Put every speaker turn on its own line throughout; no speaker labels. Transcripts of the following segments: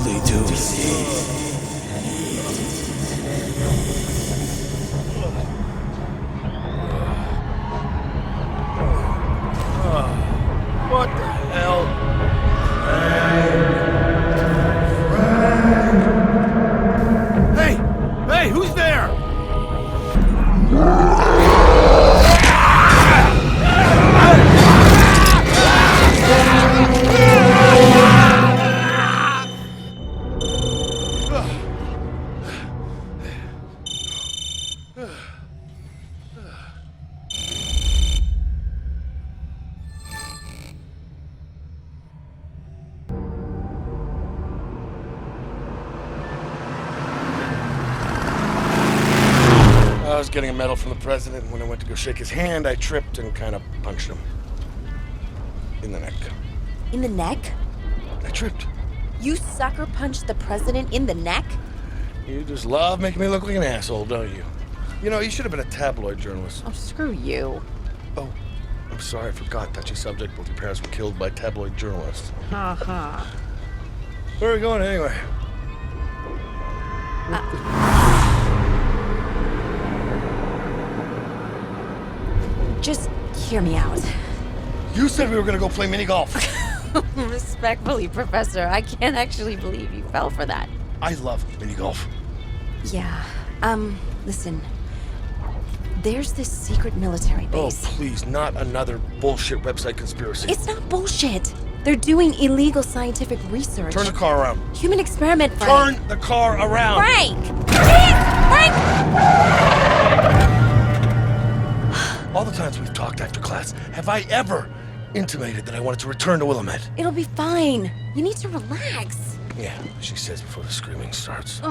will they do?
What the hell? Hey! Hey, who's there? I was getting a medal from the president, and when I went to go shake his hand, I tripped and kind of punched him. In the neck.
In the neck?
I tripped.
You sucker punched the president in the neck?
You just love making me look like an asshole, don't you? You know, you should have been a tabloid journalist.
Oh, screw you.
Oh, I'm sorry, I forgot. Touchy subject. Both your parents were killed by tabloid journalists.
Uh-huh.
Where are we going anyway?
Just hear me out.
You said we were gonna go play mini golf.
Respectfully, Professor, I can't actually believe you fell for that.
I love mini golf.
Yeah, listen. There's this secret military
Oh,
base.
please, not another bullshit website conspiracy.
It's not bullshit. They're doing illegal scientific research.
Turn the car around.
Human experiment, Frank.
Turn the car around.
Frank! Frank!
All the times we've talked after class, have I ever intimated that I wanted to return to Willamette?
It'll be fine. You need to relax.
Yeah, she says before the screaming starts.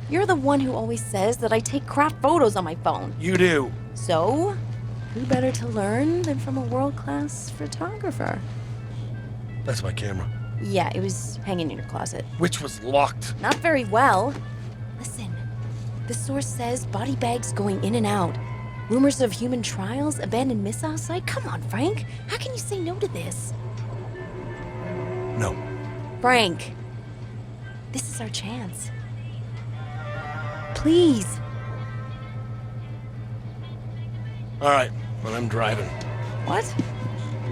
You're the one who always says that I take crap photos on my phone.
You do.
So, who better to learn than from a world-class photographer?
That's my camera.
Yeah, it was hanging in your closet.
Which was locked.
Not very well. Listen, the source says body bags going in and out. Rumors of human trials, abandoned missile site. Come on, Frank. How can you say no to this?
No.
Frank, this is our chance. Please.
All right, well, I'm driving.
What?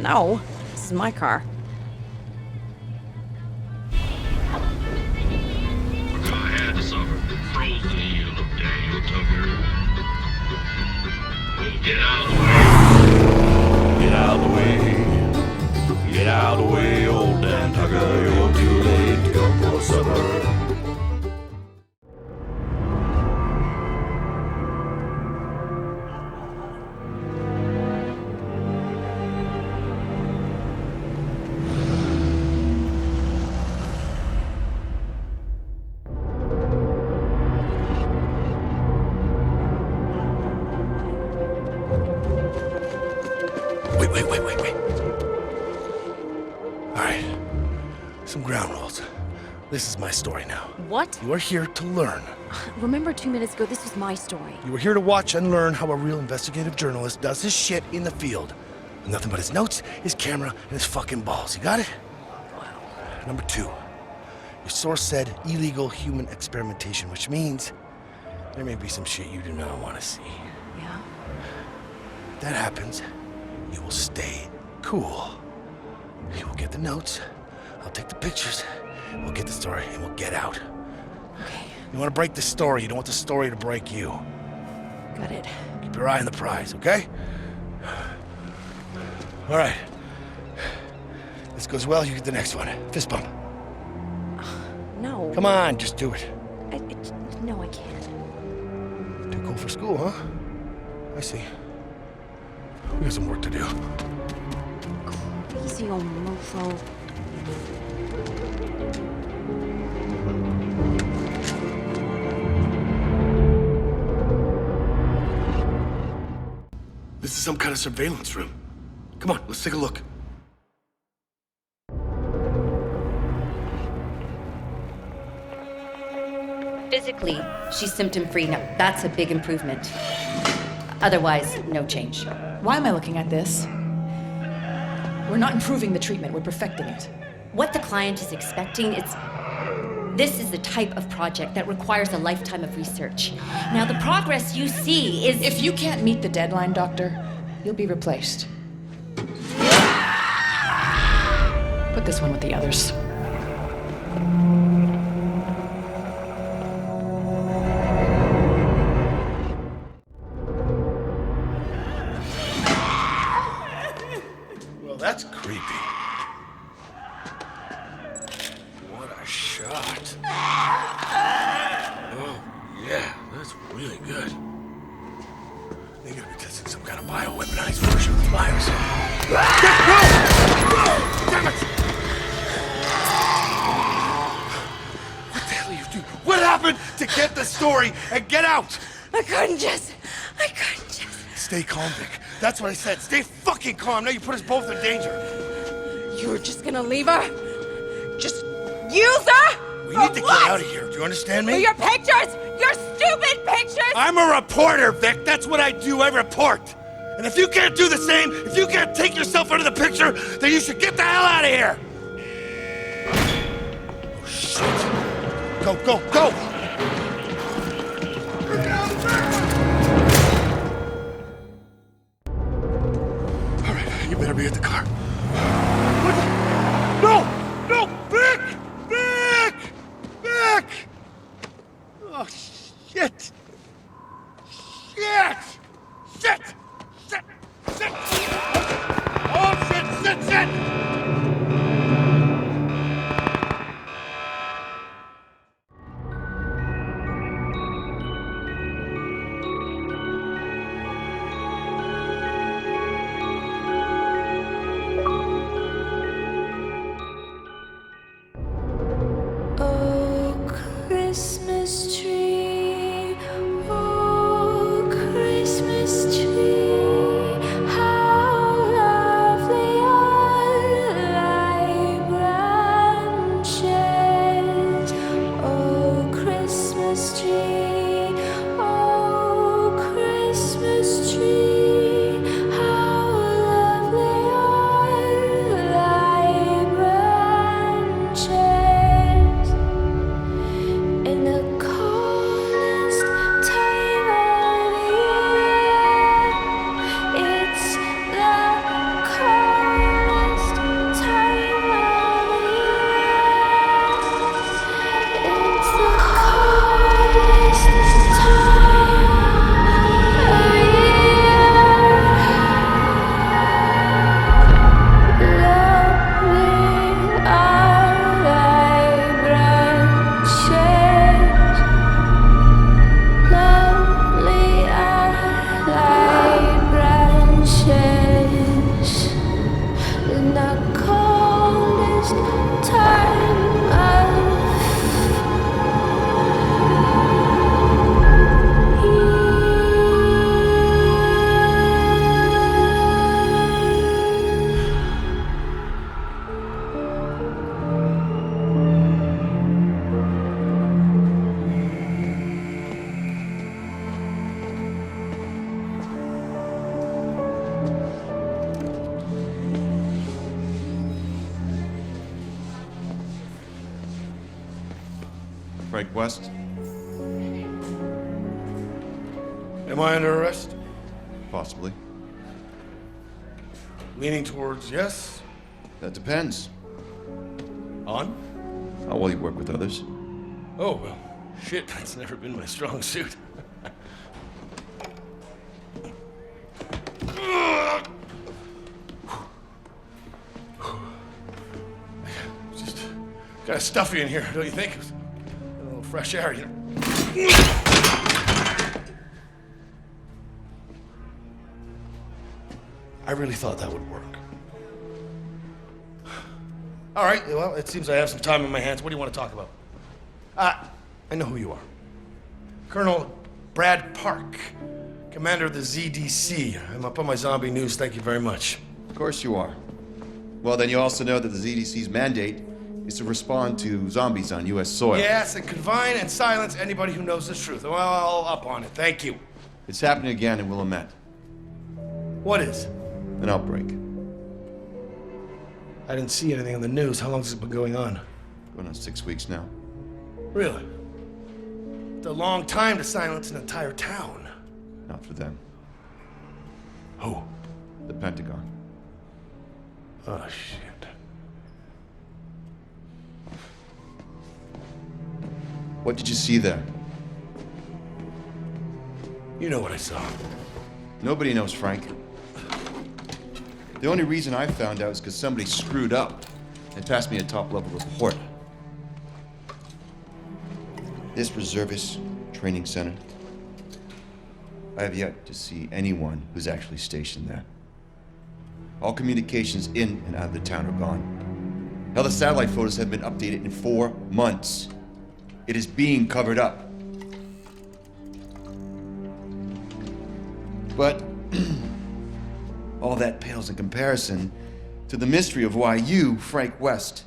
No, this is my car.
I had to suffer the frozen heel of Daniel Tucker. Get out of the way.
Get out of the way. Get out of the way, old Dan Tucker. You're too late to go for supper.
Wait. All right, some ground rules. This is my story now.
What?
You are here to learn.
Remember 2 minutes ago, this was my story.
You are here to watch and learn how a real investigative journalist does his shit in the field. With nothing but his notes, his camera, and his fucking balls. You got it? Number 2. Your source said illegal human experimentation, which means there may be some shit you do not want to see.
Yeah?
If that happens, you will stay cool. You will get the notes, I'll take the pictures, we'll get the story, and we'll get out.
Okay,
You want to break the story, you don't want the story to break you.
got it.
Keep your eye on the prize, okay? All right. This goes well, you get the next one. Fist bump.
No.
Come on, just do it.
No, I can't.
Too cool for school, huh? I see. We got some work to do.
Crazy old mofo.
This is some kind of surveillance room. Come on, let's take a look.
Physically, she's symptom-free. Now, that's a big improvement. Otherwise, no change.
Why am I looking at this? We're not improving the treatment, we're perfecting it.
What the client is expecting, it's This is the type of project that requires a lifetime of research. Now, the progress you see is...
If you can't meet the deadline, Doctor, you'll be replaced. Put this one with the others.
Well, that's creepy. What a shot. Oh, yeah, that's really good. They gotta be testing some kind of bioweaponized version of the virus. No! Damn it! What the hell are you doing? What happened to get the story and get out?
I couldn't, Jess. I couldn't, Jess.
Stay calm, Vic. That's what I said. Stay fucking calm. Now you put us both in danger.
You were just gonna leave her? Just use her?
We need to get out of here. Do you understand me?
For your pictures! Your stupid pictures!
I'm a reporter, Vic. That's what I do. I report. And if you can't do the same, if you can't take yourself out of the picture, then you should get the hell out of here. Oh, shit. Go, go, go! All right, you better be at the car. What? No! No! Vic! Vic! Vic! Oh, shit! Shit! Shit! Shit! Shit! Oh, shit! Shit! Shit!
Oh, Christmas tree, oh, Christmas tree, how lovely are thy branches. Oh, Christmas tree, oh, Christmas tree, how lovely are thy branches. In the coldest time of year, it's the coldest time of year. It's the coldest time of year. Lovely are thy branches. Lovely are thy branches. In the coldest time of
Frank West?
Am I under arrest?
Possibly.
Leaning towards yes.
That depends.
On?
How well you work with others.
Oh, well, shit, that's never been my strong suit. Just kind of stuffy in here, don't you think? A little fresh air, you know. I really thought that would work. All right, well, it seems I have some time on my hands. What do you want to talk about? I know who you are. Colonel Brad Park, commander of the ZDC. I'm up on my zombie news, thank you very much.
Of course you are. Well, then you also know that the ZDC's mandate is to respond to zombies on U.S. soil.
Yes, and confine and silence anybody who knows the truth. Well, I'll up on it, thank you.
It's happening again in Willamette.
What is?
An outbreak.
I didn't see anything on the news. How long has it been going on?
Going on 6 weeks now.
Really? It's a long time to silence an entire town.
Not for them.
Who?
The Pentagon.
Oh, shit.
What did you see there?
You know what I saw.
Nobody knows, Frank. The only reason I found out is because somebody screwed up and passed me a top-level report. This reservist training center, I have yet to see anyone who's actually stationed there. All communications in and out of the town are gone. Hell, the satellite photos have been updated in 4 months. It is being covered up. But all that pales in comparison to the mystery of why you, Frank West,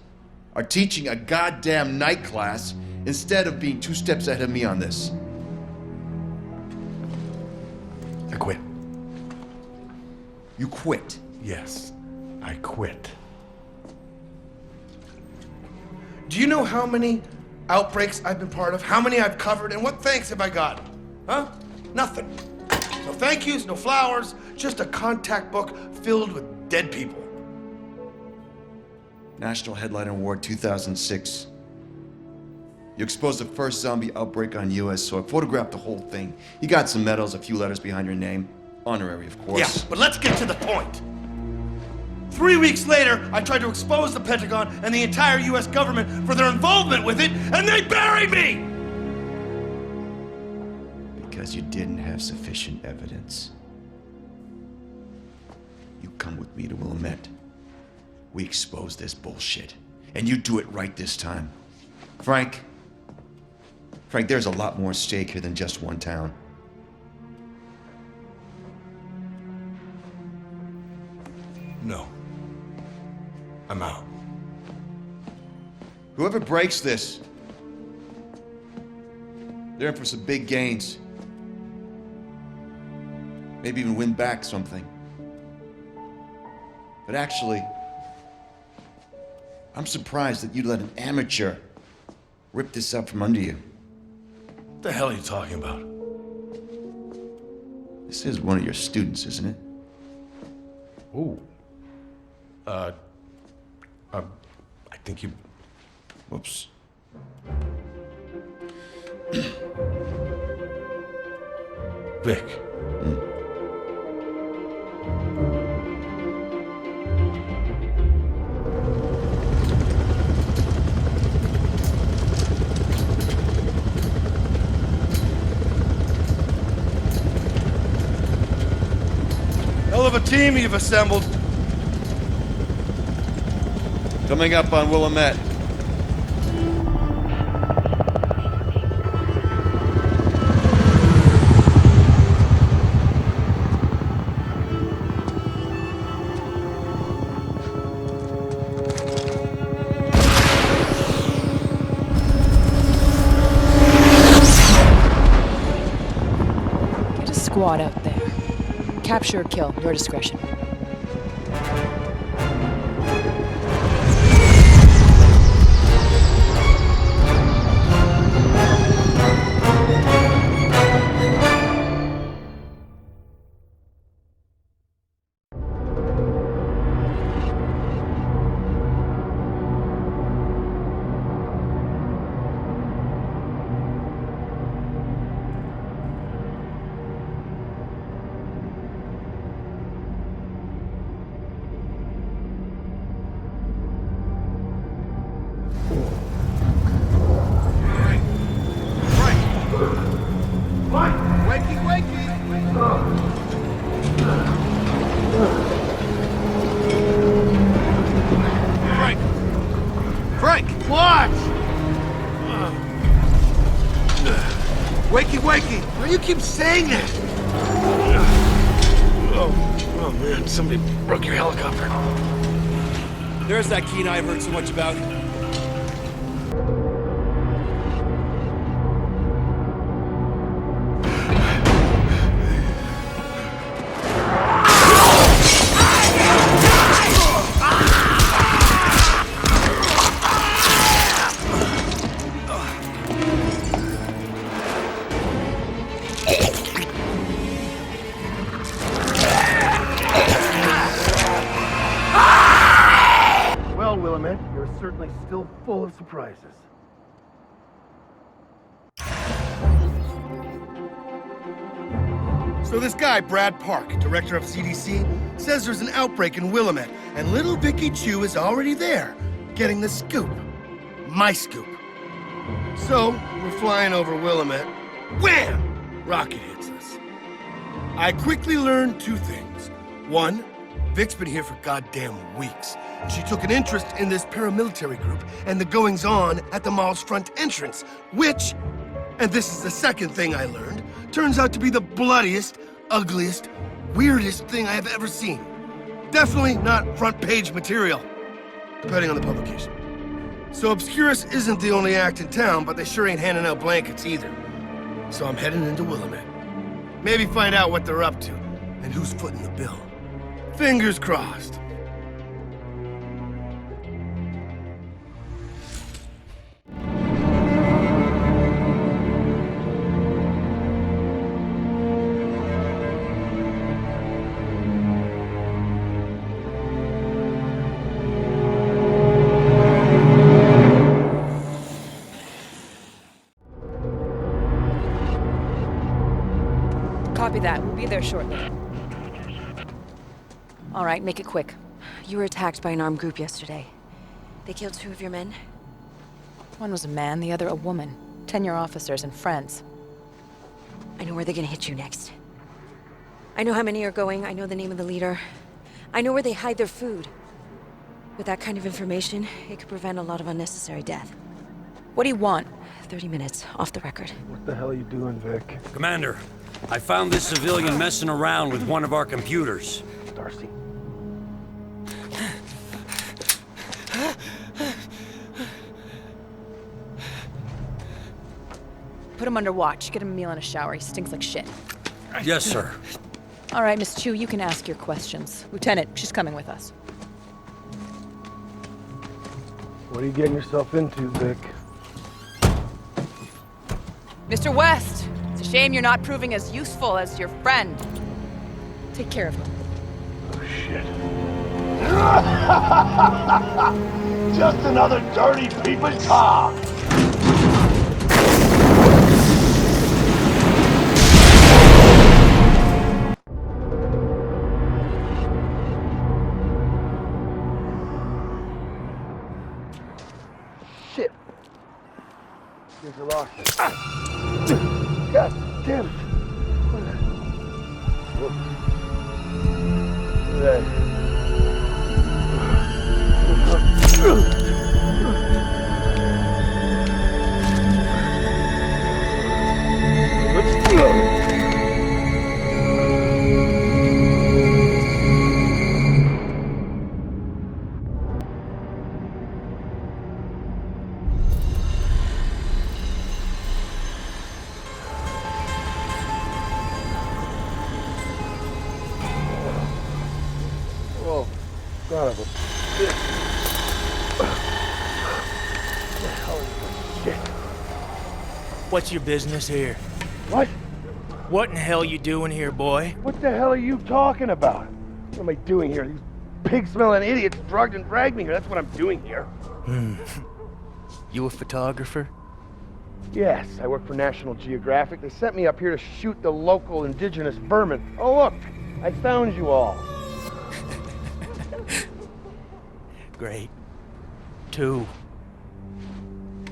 are teaching a goddamn night class instead of being 2 steps ahead of me on this.
I quit.
You quit.
Yes, I quit. Do you know how many outbreaks I've been part of? How many I've covered? And what thanks have I gotten? Huh? Nothing. No thank yous, no flowers, just a contact book filled with dead people.
National Headliner Award 2006. You exposed the first zombie outbreak on U.S. soil. Photographed the whole thing. You got some medals, a few letters behind your name. Honorary, of course.
Yeah, but let's get to the point. 3 weeks later, I tried to expose the Pentagon and the entire U.S. government for their involvement with it, and they buried me!
Because you didn't have sufficient evidence. You come with me to Willamette. We expose this bullshit. And you do it right this time. Frank, there's a lot more at stake here than just one town.
No. I'm out.
Whoever breaks this, they're in for some big gains. Maybe even win back something. But actually, I'm surprised that you'd let an amateur rip this up from under you.
What the hell are you talking about?
This is one of your students, isn't it?
Ooh. I think you...
Whoops.
Vic. Hell of a team you've assembled.
Coming up on Willamette.
Get a squad out there. Capture or kill, your discretion.
Frank! What? Wakey, wakey! Why do you keep saying that? Oh man, somebody broke your helicopter.
There's that Keen I've heard so much about.
Willamette, you're certainly still full of surprises. So this guy, Brad Park, director of CDC, says there's an outbreak in Willamette, and little Vicky Chu is already there, getting the scoop. My scoop. So, we're flying over Willamette. Wham! Rocket hits us. I quickly learned two things. One, Vic's been here for goddamn weeks. She took an interest in this paramilitary group and the goings-on at the mall's front entrance, which, and this is the second thing I learned, turns out to be the bloodiest, ugliest, weirdest thing I have ever seen. Definitely not front-page material, depending on the publication. So Obscurus isn't the only act in town, but they sure ain't handing out blankets either. So I'm heading into Willamette. Maybe find out what they're up to, and who's footing the bill. Fingers crossed.
Copy that. We'll be there shortly. All right, make it quick.
You were attacked by an armed group yesterday. They killed 2 of your men?
One was a man, the other a woman. 10-year officers and friends.
I know where they're gonna hit you next. I know how many are going. I know the name of the leader. I know where they hide their food. With that kind of information, it could prevent a lot of unnecessary death.
What do you want?
30 minutes, off the record.
What the hell are you doing, Vic?
Commander, I found this civilian messing around with one of our computers.
Darcy.
Put him under watch. Get him a meal and a shower. He stinks like shit.
Yes, sir.
All right, Miss Chu, you can ask your questions. Lieutenant, she's coming with us.
What are you getting yourself into, Vic?
Mr. West, it's a shame you're not proving as useful as your friend. Take care of him.
Oh, shit. Just another dirty people's talk! Shit. Here's your lock. God damn it. What is that? Whoa, son of a bitch. What the hell is this shit?
What's your business here?
What?
What in the hell you doing here, boy?
What the hell are you talking about? What am I doing here? These pig-smelling idiots drugged and dragged me here. That's what I'm doing here.
You a photographer?
Yes, I work for National Geographic. They sent me up here to shoot the local indigenous vermin. Oh, look, I found you all.
Great. 2.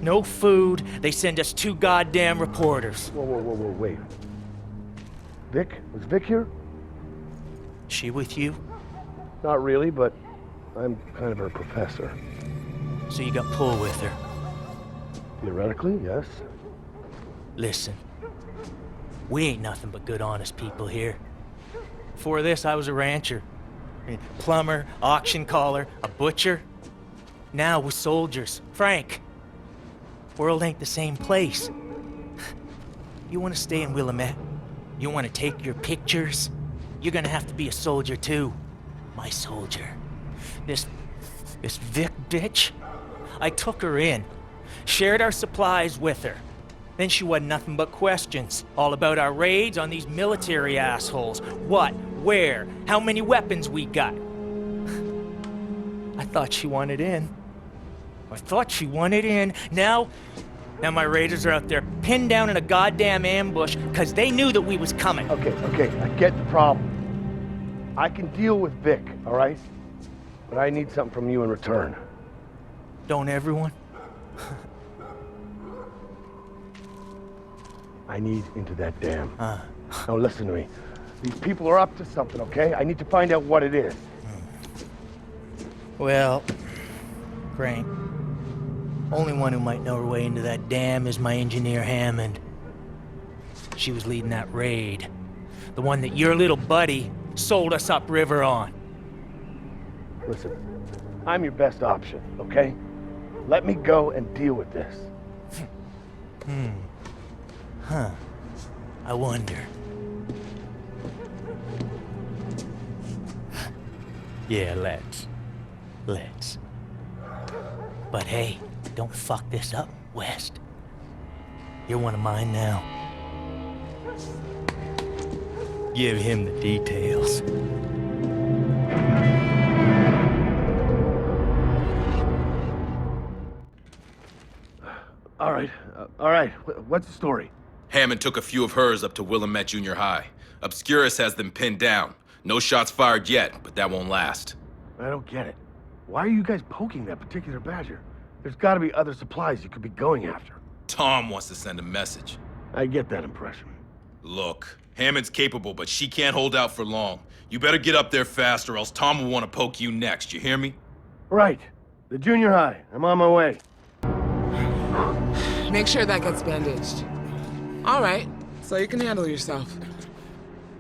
No food. They send us 2 goddamn reporters.
Whoa, wait. Vic? Was Vic here?
She with you?
Not really, but I'm kind of her professor.
So you got pull with her.
Theoretically, yes.
Listen. We ain't nothing but good, honest people here. Before this, I was a rancher. Plumber, auction caller, a butcher. Now we're soldiers. Frank. World ain't the same place. You want to stay in Willamette? You want to take your pictures? You're gonna have to be a soldier too. My soldier. This Vic bitch? I took her in. Shared our supplies with her. Then she wasn't nothing but questions. All about our raids on these military assholes. What, where, how many weapons we got. I thought she wanted in. I thought she wanted in. Now my raiders are out there pinned down in a goddamn ambush because they knew that we was coming.
Okay, I get the problem. I can deal with Vic, all right? But I need something from you in return.
Don't everyone?
I need into that dam. Now listen to me. These people are up to something, okay? I need to find out what it is.
Well, Crane, only one who might know her way into that dam is my engineer Hammond. She was leading that raid. The one that your little buddy sold us upriver on.
Listen, I'm your best option, okay? Let me go and deal with this.
I wonder. Yeah, let's. But hey, don't fuck this up, West. You're one of mine now. Give him the details.
All right. What's the story?
Hammond took a few of hers up to Willamette Junior High. Obscurus has them pinned down. No shots fired yet, but that won't last.
I don't get it. Why are you guys poking that particular badger? There's got to be other supplies you could be going after.
Tom wants to send a message.
I get that impression.
Look, Hammond's capable, but she can't hold out for long. You better get up there fast or else Tom will want to poke you next, you hear me?
Right. The junior high. I'm on my way.
Make sure that gets bandaged. All right, so you can handle yourself.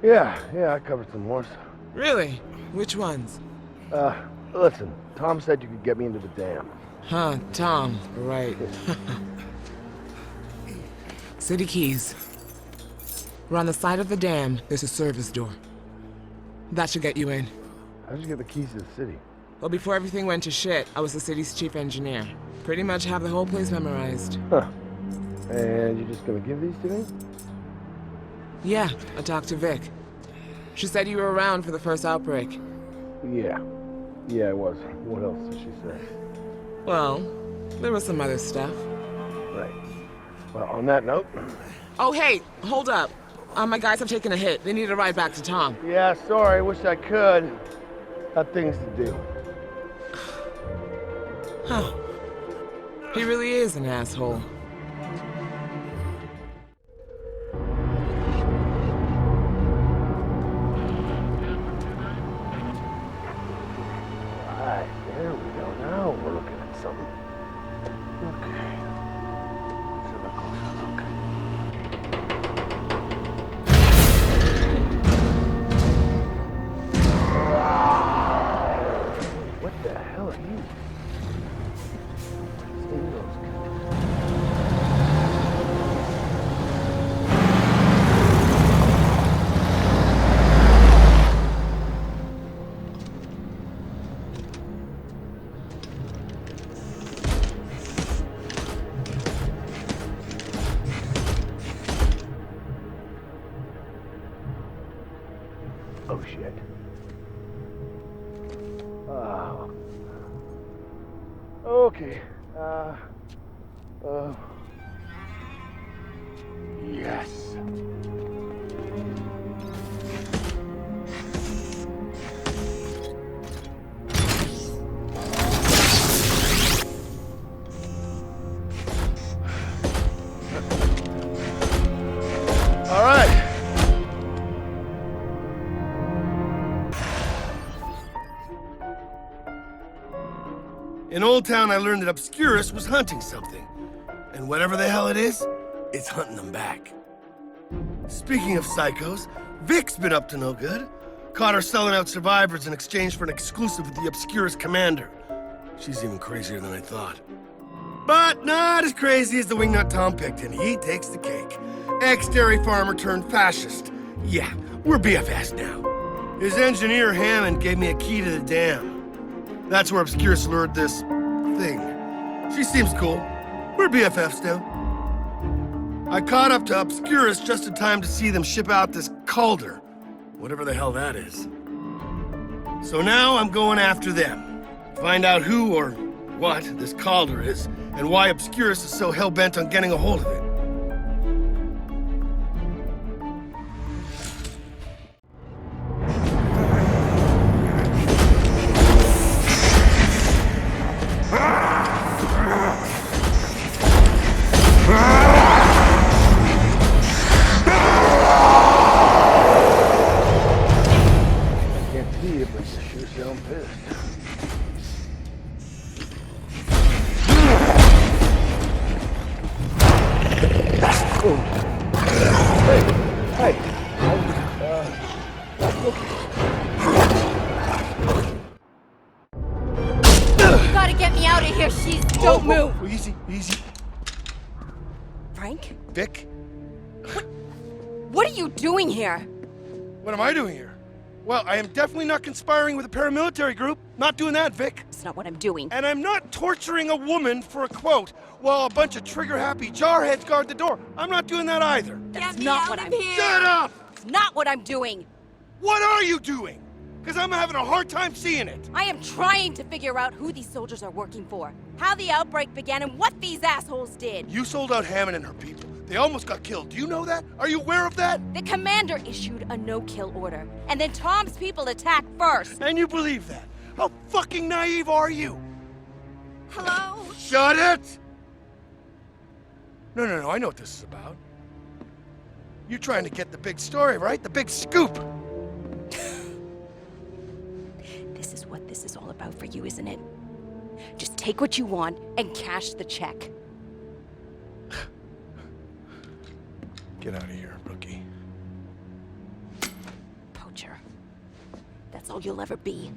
Yeah, I covered some horse.
Really? Which ones?
Listen, Tom said you could get me into the dam.
Huh, Tom, right. City keys. We're on the side of the dam. There's a service door. That should get you in.
How'd you get the keys to the city?
Well, before everything went to shit, I was the city's chief engineer. Pretty much have the whole place memorized.
Huh. And you're just gonna give these to me?
Yeah, I talked to Vic. She said you were around for the first outbreak.
Yeah, I was. What else did she say?
Well, there was some other stuff.
Right. Well, on that note...
Oh, hey, hold up. My guys have taken a hit. They need a ride back to Tom.
Yeah, sorry. Wish I could. Got things to do.
Huh. He really is an asshole.
Alright, there we go. Now we're looking at something. Okay. Let's have a closer look. What the hell are you? Oh shit. Oh. Okay. Yes. All right. In Old Town, I learned that Obscurus was hunting something. And whatever the hell it is, it's hunting them back. Speaking of psychos, Vic's been up to no good. Caught her selling out survivors in exchange for an exclusive with the Obscurus commander. She's even crazier than I thought. But not as crazy as the wingnut Tom picked, and he takes the cake. Ex-dairy farmer turned fascist. Yeah, we're BFFs now. His engineer Hammond gave me a key to the dam. That's where Obscurus lured this thing. She seems cool. We're BFFs now. I caught up to Obscurus just in time to see them ship out this Calder. Whatever the hell that is. So now I'm going after them. Find out who or what this Calder is, and why Obscurus is so hell-bent on getting a hold of it.
Gotta get me out of here, she's. Don't move!
Easy, easy.
Frank?
Vic?
What are you doing here?
What am I doing here? Well, I am definitely not conspiring with a paramilitary group. Not doing that, Vic.
It's not what I'm doing.
And I'm not torturing a woman for a quote while a bunch of trigger-happy jarheads guard the door. I'm not doing that either.
That's not what I'm doing.
Shut up!
It's not what I'm doing.
What are you doing? Because I'm having a hard time seeing it.
I am trying to figure out who these soldiers are working for, how the outbreak began, and what these assholes did.
You sold out Hammond and her people. They almost got killed. Do you know that? Are you aware of that?
The commander issued a no-kill order, and then Tom's people attacked first.
And you believe that? How fucking naive are you?
Hello?
Shut it! No, I know what this is about. You're trying to get the big story, right? The big scoop.
This is what this is all about for you, isn't it? Just take what you want and cash the check.
Get out of here, rookie.
Poacher. That's all you'll ever be.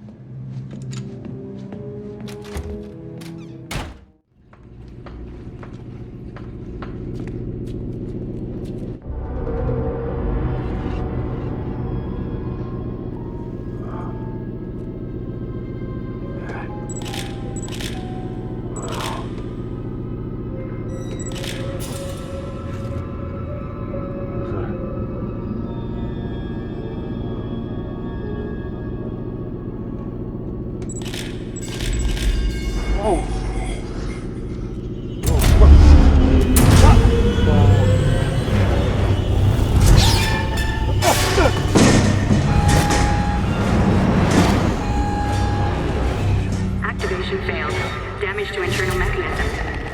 Activation failed. Damage to internal mechanism.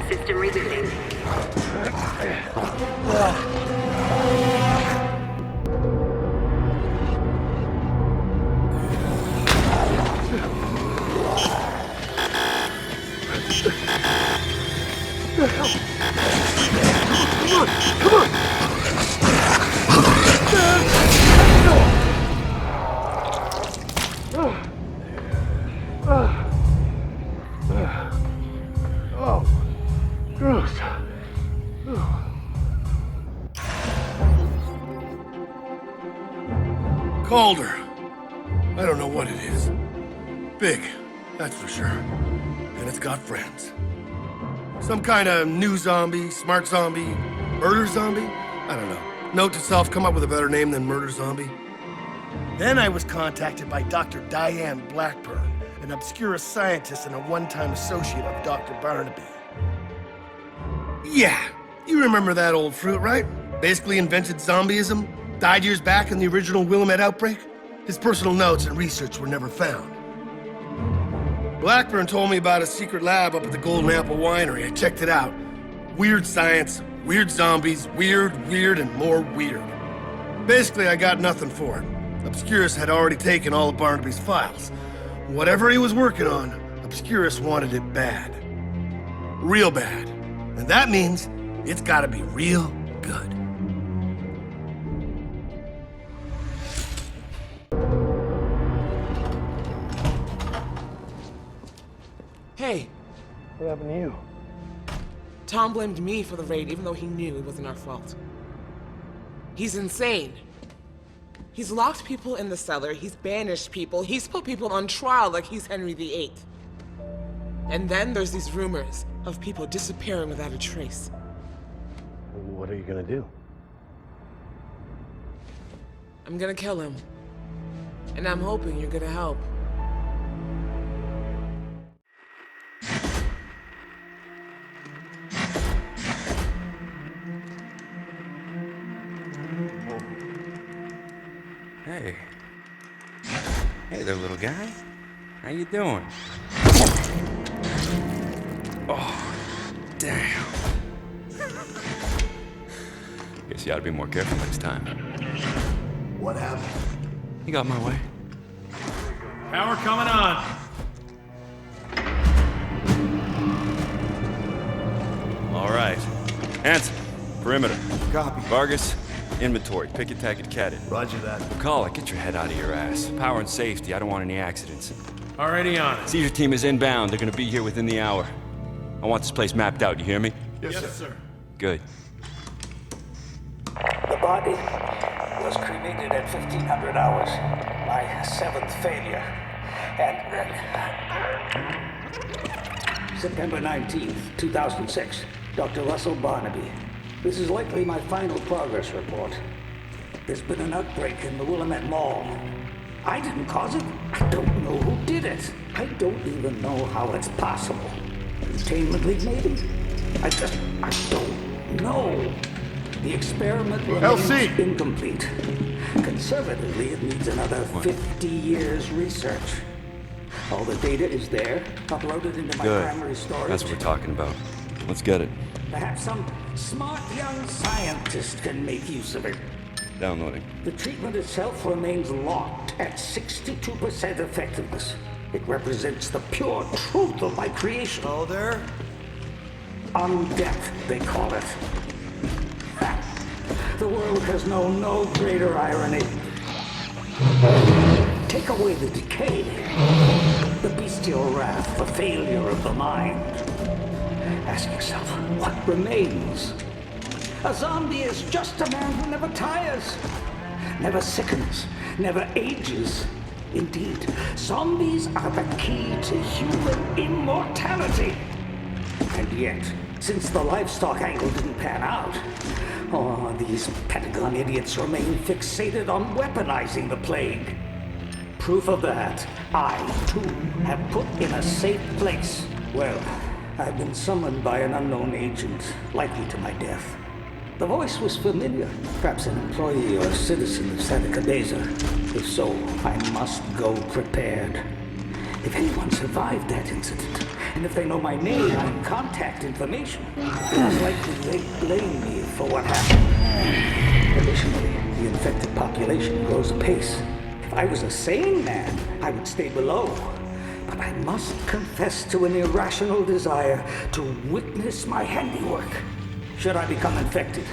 System rebooting.
Calder. I don't know what it is. Big, that's for sure. And it's got friends. Some kind of new zombie, smart zombie, murder zombie? I don't know. Note to self, come up with a better name than murder zombie. Then I was contacted by Dr. Diane Blackburn, an obscure scientist and a one-time associate of Dr. Barnaby. Yeah, you remember that old fruit, right? Basically invented zombieism, died years back in the original Willamette outbreak. His personal notes and research were never found. Blackburn told me about a secret lab up at the Golden Apple Winery. I checked it out. Weird science, weird zombies, weird, and more weird. Basically, I got nothing for it. Obscurus had already taken all of Barnaby's files. Whatever he was working on, Obscurus wanted it bad. Real bad. And that means it's gotta be real good.
Hey.
What happened to you?
Tom blamed me for the raid, even though he knew it wasn't our fault. He's insane. He's locked people in the cellar, he's banished people, he's put people on trial like he's Henry VIII. And then there's these rumors of people disappearing without a trace.
What are you gonna do?
I'm gonna kill him. And I'm hoping you're gonna help.
Hey. Hey there, little guy. How you doing? Oh, damn. Guess you ought to be more careful next time.
What happened?
You got my way.
Power coming on.
All right. Hanson, perimeter.
Copy.
Vargas, inventory. Pick a tag and cat it.
Roger that.
McCulloch, get your head out of your ass. Power and safety. I don't want any accidents.
Already on it.
Seizure team is inbound. They're gonna be here within the hour. I want this place mapped out. You hear me?
Yes, sir.
Good.
The body was cremated at 1500 hours. My seventh failure. And September 19th, 2006. Dr. Russell Barnaby. This is likely my final progress report. There's been an outbreak in the Willamette Mall. I didn't cause it. I don't know who did it. I don't even know how it's possible. Containment League, maybe? I don't know. The experiment remains incomplete. Conservatively, it needs another 50 years research. All the data is there, uploaded into my primary storage.
That's what we're talking about. Let's get it.
Perhaps some smart young scientist can make use of it.
Downloading.
The treatment itself remains locked at 62% effectiveness. It represents the pure truth of my creation.
Oh, there?
On death, they call it. The world has known no greater irony. Take away the decay, the bestial wrath, the failure of the mind. Ask yourself, what remains? A zombie is just a man who never tires, never sickens, never ages. Indeed, zombies are the key to human immortality. And yet, since the livestock angle didn't pan out, these Pentagon idiots remain fixated on weaponizing the plague. Proof of that, I, too, have put in a safe place. Well, I've been summoned by an unknown agent, likely to my death. The voice was familiar, perhaps an employee or a citizen of Santa Cabeza. If so, I must go prepared. If anyone survived that incident, and if they know my name and contact information, it's likely they blame me for what happened. Additionally, the infected population grows apace. If I was a sane man, I would stay below. But I must confess to an irrational desire to witness my handiwork. Should I become infected,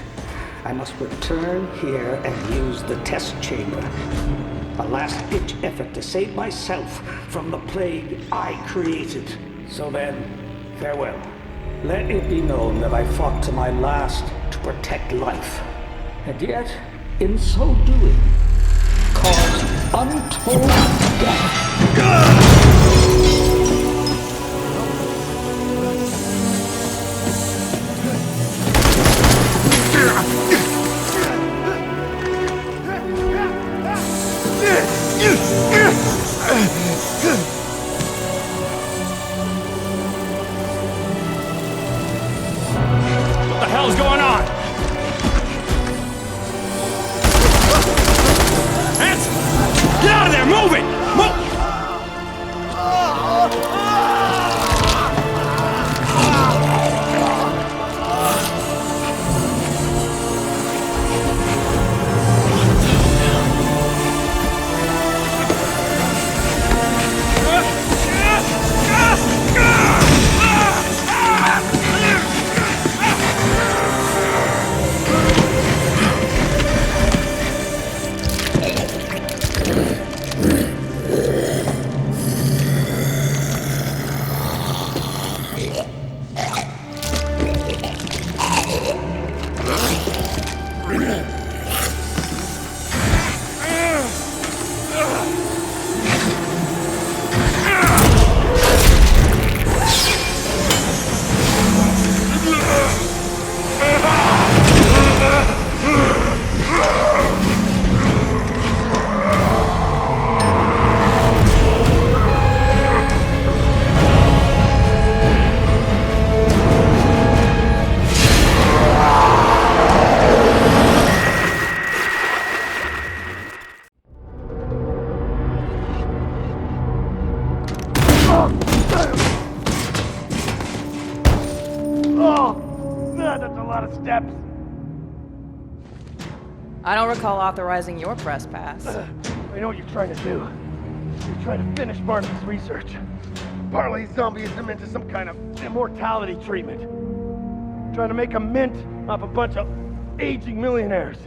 I must return here and use the test chamber. A last-ditch effort to save myself from the plague I created. So then, farewell. Let it be known that I fought to my last to protect life. And yet, in so doing, caused untold death.
What the hell's going on? Hanson! Get out of there! Move it! Move!
steps.
I don't recall authorizing your press pass.
I know what you're trying to do. You're trying to finish Barnaby's research. Parlay zombieism into some kind of immortality treatment. Trying to make a mint off a bunch of aging millionaires.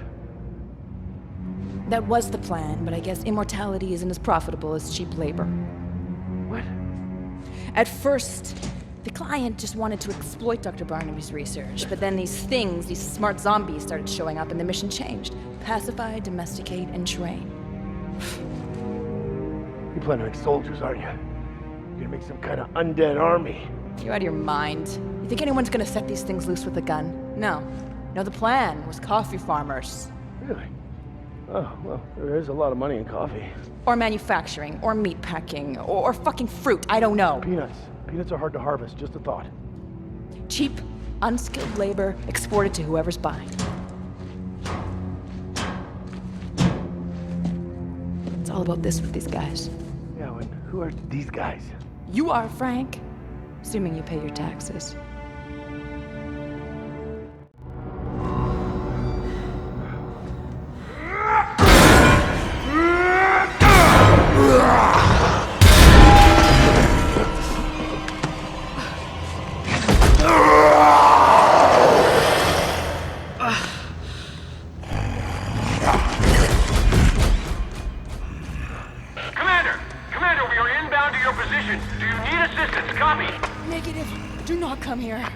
That was the plan, but I guess immortality isn't as profitable as cheap labor.
What?
At first, the client just wanted to exploit Dr. Barnaby's research, but then these smart zombies started showing up and the mission changed. Pacify, domesticate, and train.
You plan to make soldiers, aren't you? You're gonna make some kind of undead army.
You out of your mind? You think anyone's gonna set these things loose with a gun? No. No, the plan was coffee farmers.
Really? Oh, well, there is a lot of money in coffee.
Or manufacturing, or meat packing, or fucking fruit, I don't know.
Peanuts. Peanuts are hard to harvest, just a thought.
Cheap, unskilled labor exported to whoever's buying. It's all about this with these guys.
Yeah, and who are these guys?
You are, Frank. Assuming you pay your taxes.
Commander, we are inbound to your position. Do you need assistance? Copy.
Negative. Do not come here.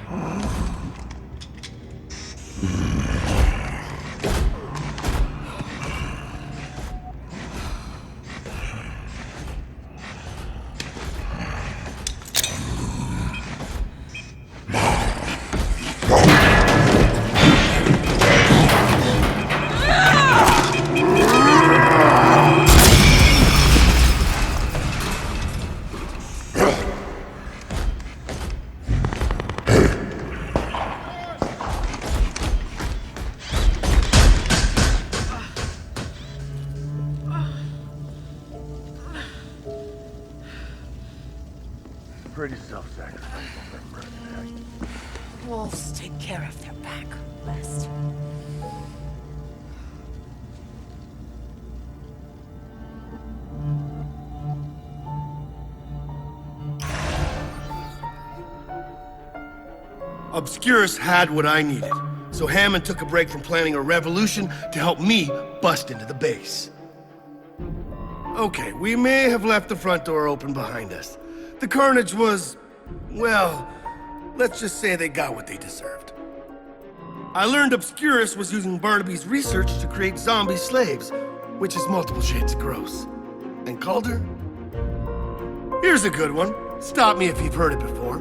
Pretty self-sacrificing.
Wolves take care of their pack, West.
Obscurus had what I needed, so Hammond took a break from planning a revolution to help me bust into the base. Okay, we may have left the front door open behind us. The carnage was, well, let's just say they got what they deserved. I learned Obscurus was using Barnaby's research to create zombie slaves, which is multiple shades of gross. And Calder? Here's a good one. Stop me if you've heard it before.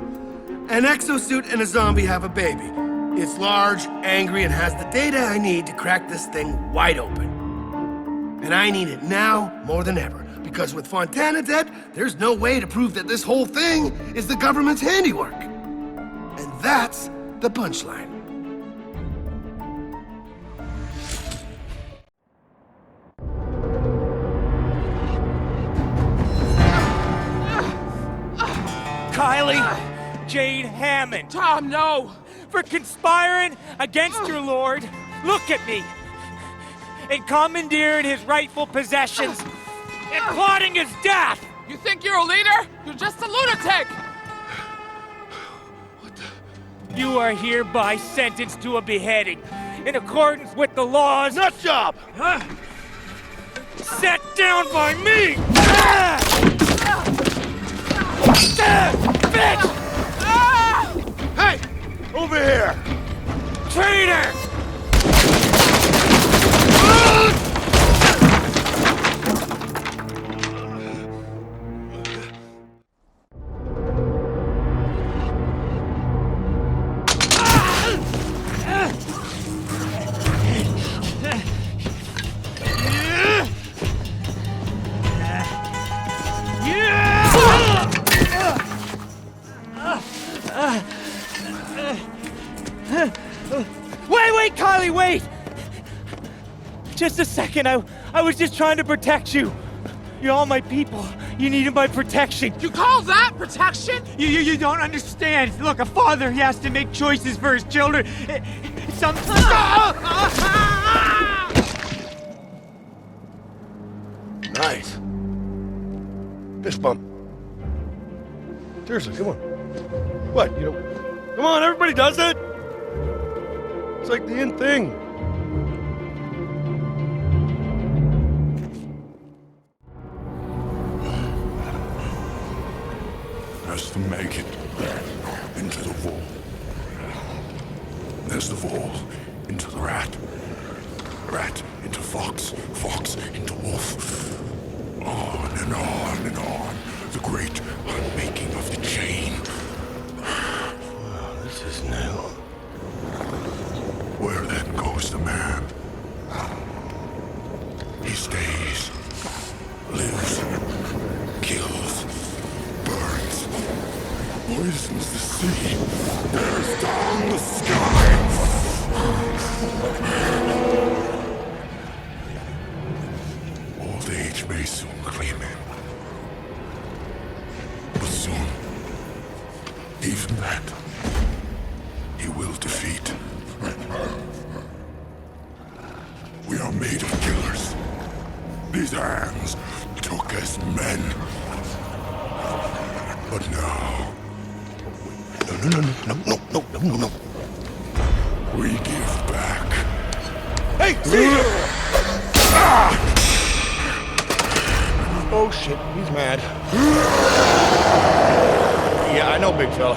An exosuit and a zombie have a baby. It's large, angry, and has the data I need to crack this thing wide open. And I need it now more than ever. Because with Fontana dead, there's no way to prove that this whole thing is the government's handiwork. And that's the punchline.
Kylie Jade Hammond.
Tom, no!
For conspiring against your lord, look at me, and commandeering his rightful possessions, and plotting his death!
You think you're a leader? You're just a lunatic!
You are hereby sentenced to a beheading, in accordance with the laws...
Nut job!
Huh? Set down by me! Bitch!
Hey! Over here!
Traitor! Wait, Kylie, wait! Just a second, I was just trying to protect you. You're all my people. You needed my protection.
You call that protection?
You don't understand. Look, a father, he has to make choices for his children. Some...
Nice. Fist bump. Seriously, come on. What, you know? Come on, everybody does it! It's like the in thing.
Has to make it into the wall. There's the wall into the rat. Rat into fox. Fox into wolf. On and on and on. The great unmaking of the chain.
Wow, this is new.
Where then goes the man? He stays, lives, kills, burns, poisons the sea, bears down the sky. Old age may soon claim him. But soon, even that, he will defeat. We are made of killers. These hands took as men. But now... No. We give back.
Hey, Caesar! Oh shit, he's mad. Yeah, I know, big fella.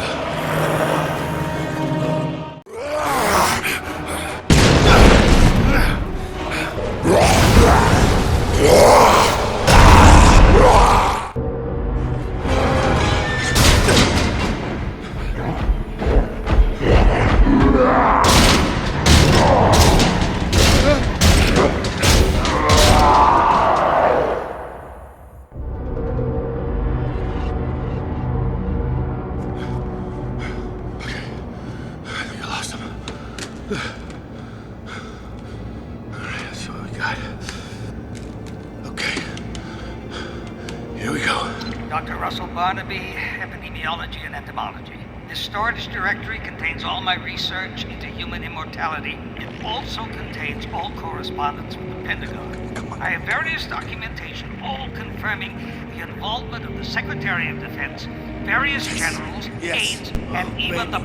Dr. Russell Barnaby, Epidemiology and Entomology. This storage directory contains all my research into human immortality. It also contains all correspondence with the Pentagon. I have various documentation, all confirming the involvement of the Secretary of Defense, various generals, aides, and even the...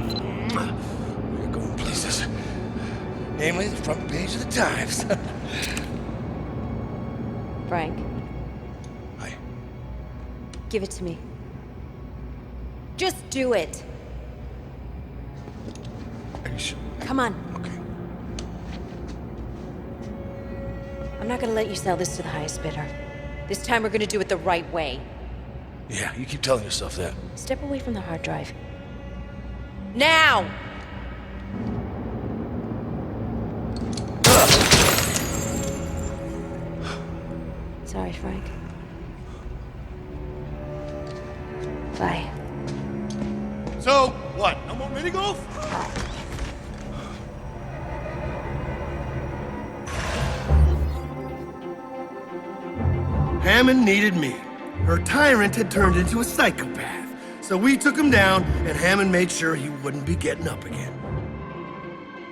We're going places. Namely, the front page of the Times.
Frank. Give it to me. Just do it. Come on.
Okay.
I'm not gonna let you sell this to the highest bidder. This time we're gonna do it the right way.
Yeah, you keep telling yourself that.
Step away from the hard drive. Now! Sorry, Frank. Bye.
So, what? No more mini golf? Hammond needed me. Her tyrant had turned into a psychopath. So we took him down, and Hammond made sure he wouldn't be getting up again.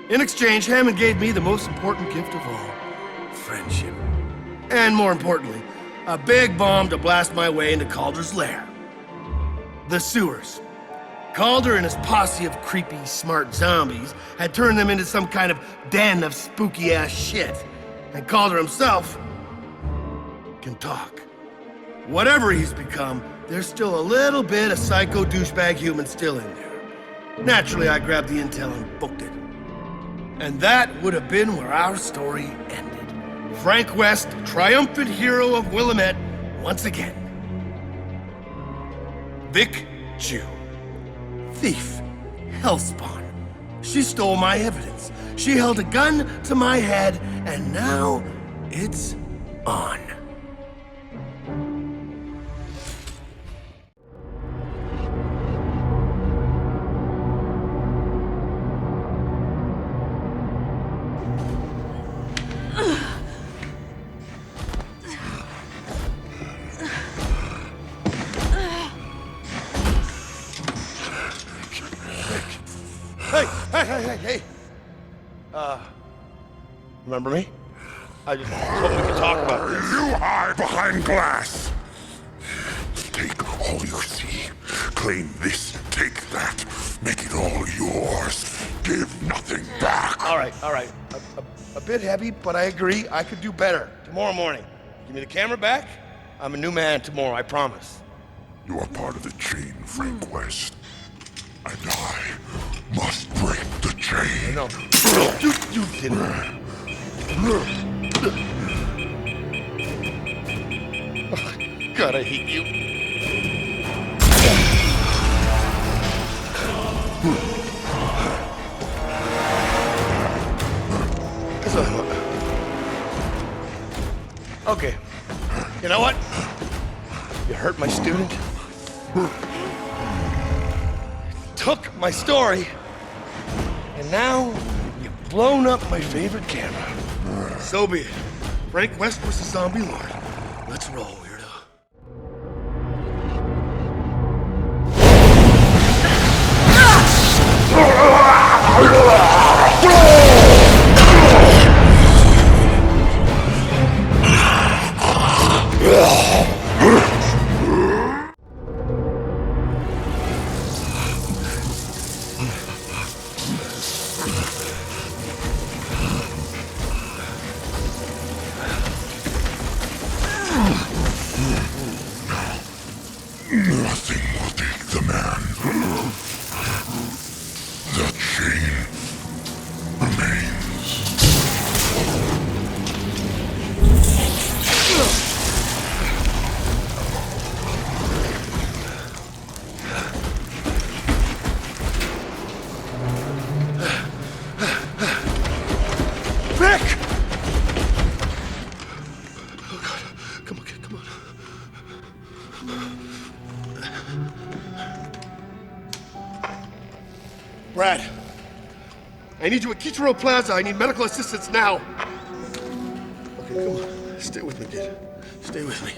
In exchange, Hammond gave me the most important gift of all, friendship. And more importantly, a big bomb to blast my way into Calder's lair. The sewers. Calder and his posse of creepy, smart zombies had turned them into some kind of den of spooky-ass shit. And Calder himself can talk. Whatever he's become, there's still a little bit of psycho douchebag human still in there. Naturally, I grabbed the intel and booked it. And that would have been where our story ended. Frank West, triumphant hero of Willamette, once again. Vic Jew. Thief. Hellspawn. She stole my evidence. She held a gun to my head, and now it's on. Hey! Remember me? I just hope we can talk about this.
You hide behind glass. Take all you see. Claim this, take that. Make it all yours. Give nothing back.
All right. A bit heavy, but I agree. I could do better. Tomorrow morning. Give me the camera back. I'm a new man tomorrow, I promise.
You are part of the chain, Frank West. And I must break the chain.
No. You didn't. Oh, God, I hate you. Okay. You know what? You hurt my student. Took my story. And now you've blown up my favorite camera. So be it. Frank West versus Zombie Lord. Let's roll, weirdo.
Nothing will take the man. The chain remains.
Vic! Oh, God. Come on, kid, come on. Brad, I need you at Kichiro Plaza. I need medical assistance now. Okay, come on. Stay with me, kid. Stay with me.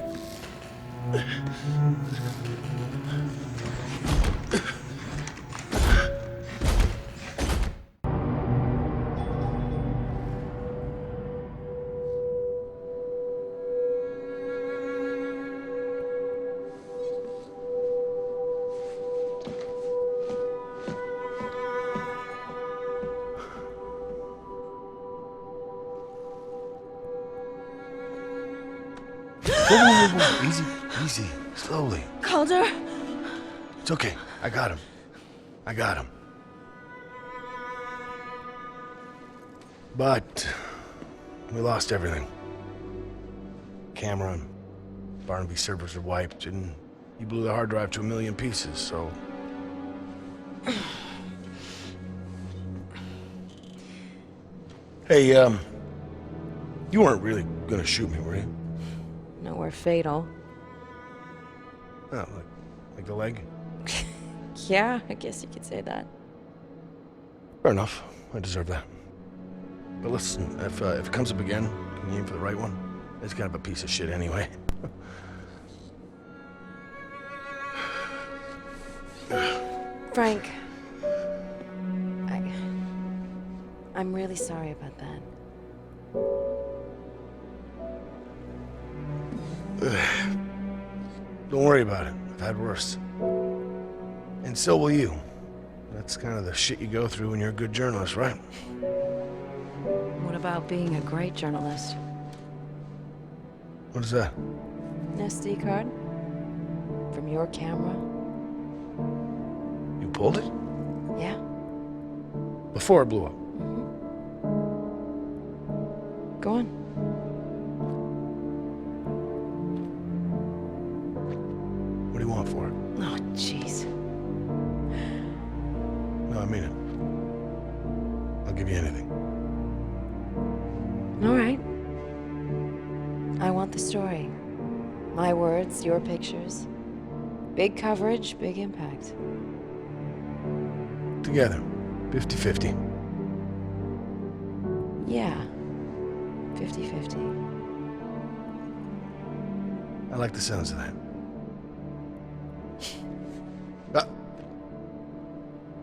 Whoa. Easy. Slowly.
Calder?
It's okay. I got him. But we lost everything. Camera and Barnaby servers are wiped, and he blew the hard drive to 1 million pieces, so... Hey, you weren't really gonna shoot me, were you?
Nowhere fatal.
Oh, like the leg?
Yeah, I guess you could say that.
Fair enough. I deserve that. But listen, if it comes up again, can you aim for the right one? It's kind of a piece of shit anyway.
Frank, I'm really sorry about that.
Don't worry about it. I've had worse. And so will you. That's kind of the shit you go through when you're a good journalist, right?
What about being a great journalist?
What is that?
An SD card? From your camera?
You pulled it?
Yeah.
Before it blew up?
Go on.
What do you want for it?
Oh, jeez.
No, I mean it. I'll give you anything.
All right. I want the story. My words, your pictures. Big coverage, big impact.
Together. 50-50.
Yeah. 50-50.
I like the sounds of that.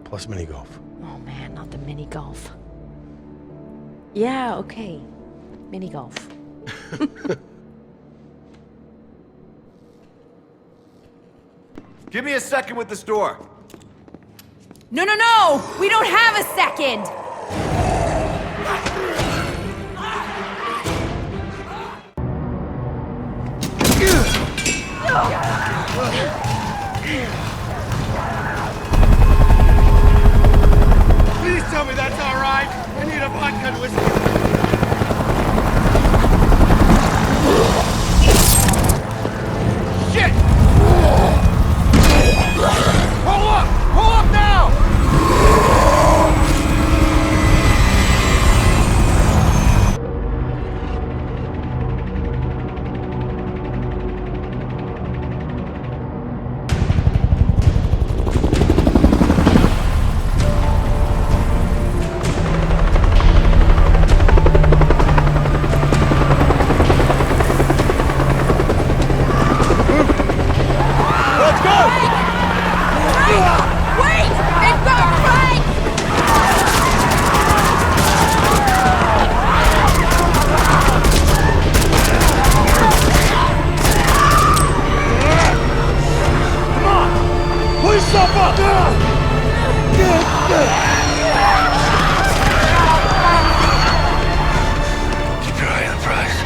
Plus mini golf.
Oh man, not the mini golf.
Yeah, okay. Mini golf.
Give me a second with this door.
No, no, no! We don't have a second!
Please tell me that's all right. I need a vodka and whiskey. Shit! Pull up! Pull up now!
Keep your eye on the prize.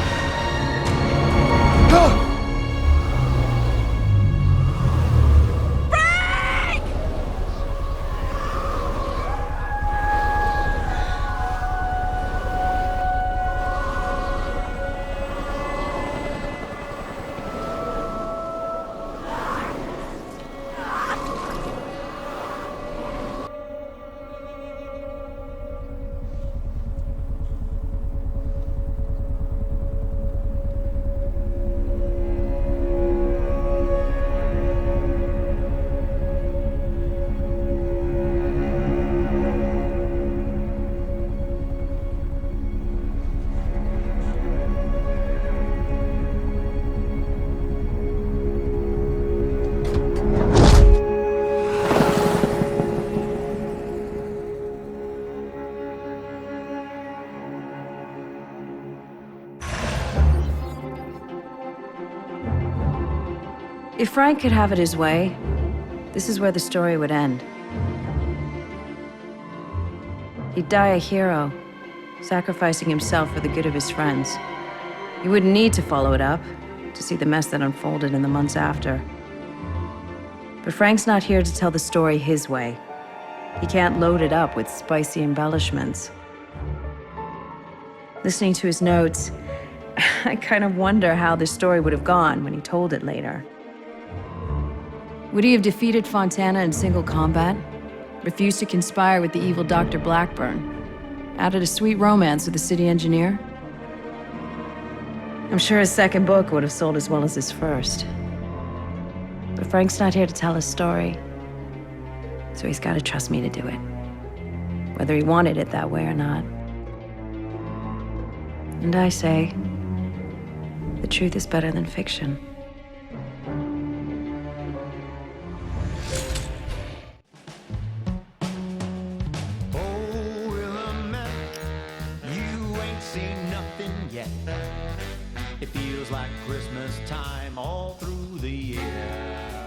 If Frank could have it his way, this is where the story would end. He'd die a hero, sacrificing himself for the good of his friends. He wouldn't need to follow it up to see the mess that unfolded in the months after. But Frank's not here to tell the story his way. He can't load it up with spicy embellishments. Listening to his notes, I kind of wonder how this story would have gone when he told it later. Would he have defeated Fontana in single combat? Refused to conspire with the evil Dr. Blackburn? Added a sweet romance with the city engineer? I'm sure his second book would have sold as well as his first. But Frank's not here to tell his story, so he's got to trust me to do it, whether he wanted it that way or not. And I say, the truth is better than fiction.
It feels like Christmas time all through the year.